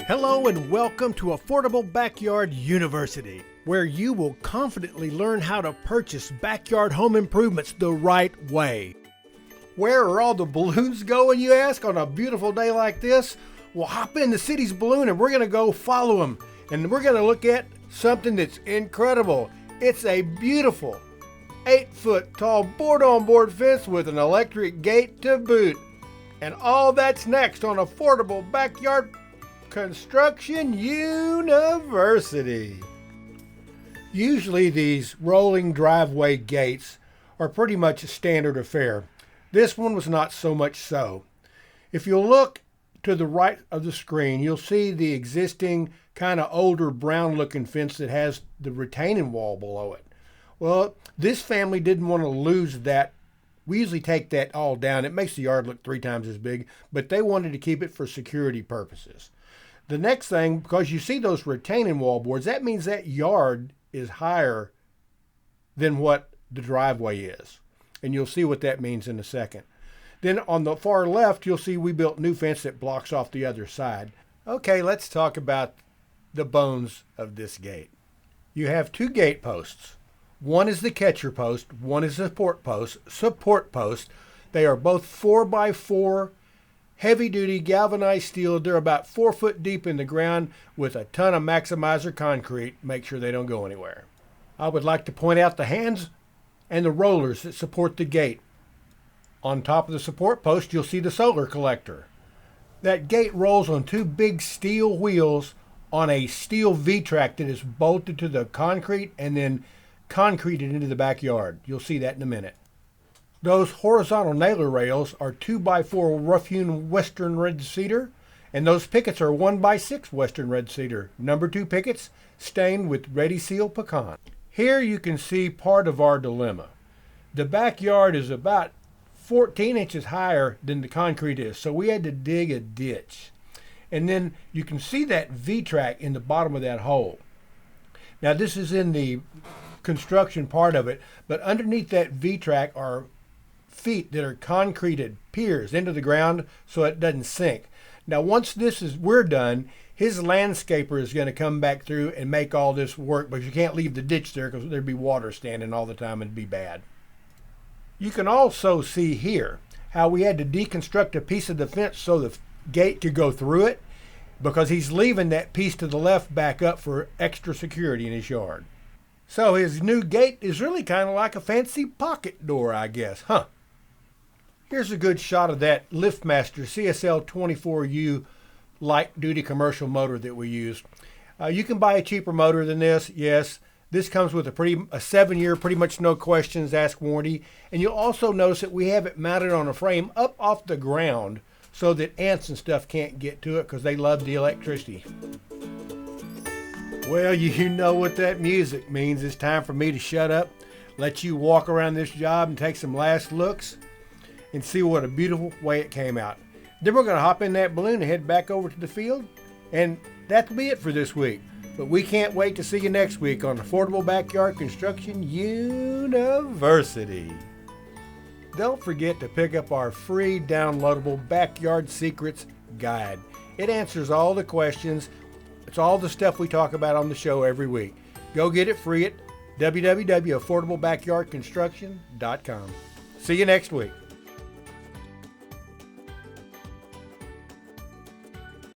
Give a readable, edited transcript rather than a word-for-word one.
Hello and welcome to Affordable Backyard University, where you will confidently learn how to purchase backyard home improvements the right way. Where are all the balloons going, you ask, on a beautiful day like this? Well, hop in the city's balloon and we're going to go follow them. And we're going to look at something that's incredible. It's a beautiful 8-foot tall board-on-board fence with an electric gate to boot. And all that's next on Affordable Backyard Construction University. Usually these rolling driveway gates are pretty much a standard affair. This one was not so much so. If you'll look to the right of the screen, you'll see the existing kind of older brown looking fence that has the retaining wall below it. Well, this family didn't want to lose that. We usually take that all down. It makes the yard look 3 times as big, but they wanted to keep it for security purposes. The next thing, because you see those retaining wall boards, that means that yard is higher than what the driveway is. And you'll see what that means in a second. Then on the far left, you'll see we built new fence that blocks off the other side. Okay, let's talk about the bones of this gate. You have 2 gate posts. One is the catcher post, one is the support post. They are both 4x4 heavy-duty galvanized steel. They're about 4 foot deep in the ground with a ton of maximizer concrete. Make sure they don't go anywhere. I would like to point out the hands and the rollers that support the gate. On top of the support post, you'll see the solar collector. That gate rolls on 2 big steel wheels on a steel V-track that is bolted to the concrete and then concreted into the backyard. You'll see that in a minute. Those horizontal nailer rails are 2x4 rough-hewn western red cedar, and those pickets are 1x6 western red cedar, number 2 pickets stained with ready seal pecan. Here you can see part of our dilemma. The backyard is about 14 inches higher than the concrete is, so we had to dig a ditch. And then you can see that V-track in the bottom of that hole. Now this is in the construction part of it, but underneath that V-track are feet that are concreted piers into the ground so it doesn't sink. Now once we're done, his landscaper is going to come back through and make all this work, but you can't leave the ditch there because there'd be water standing all the time and it'd be bad. You can also see here how we had to deconstruct a piece of the fence so the gate could go through it, because he's leaving that piece to the left back up for extra security in his yard. So his new gate is really kind of like a fancy pocket door, I guess, huh? Here's a good shot of that LiftMaster CSL 24U light-duty commercial motor that we use. You can buy a cheaper motor than this, yes. This comes with a 7-year, pretty much no questions asked warranty. And you'll also notice that we have it mounted on a frame up off the ground so that ants and stuff can't get to it because they love the electricity. Well, you know what that music means. It's time for me to shut up, let you walk around this job and take some last looks and see what a beautiful way it came out. Then we're going to hop in that balloon and head back over to the field, and that'll be it for this week. But we can't wait to see you next week on Affordable Backyard Construction University. Don't forget to pick up our free downloadable Backyard Secrets Guide. It answers all the questions. It's all the stuff we talk about on the show every week. Go get it free at www.affordableBackyardConstruction.com. See you next week.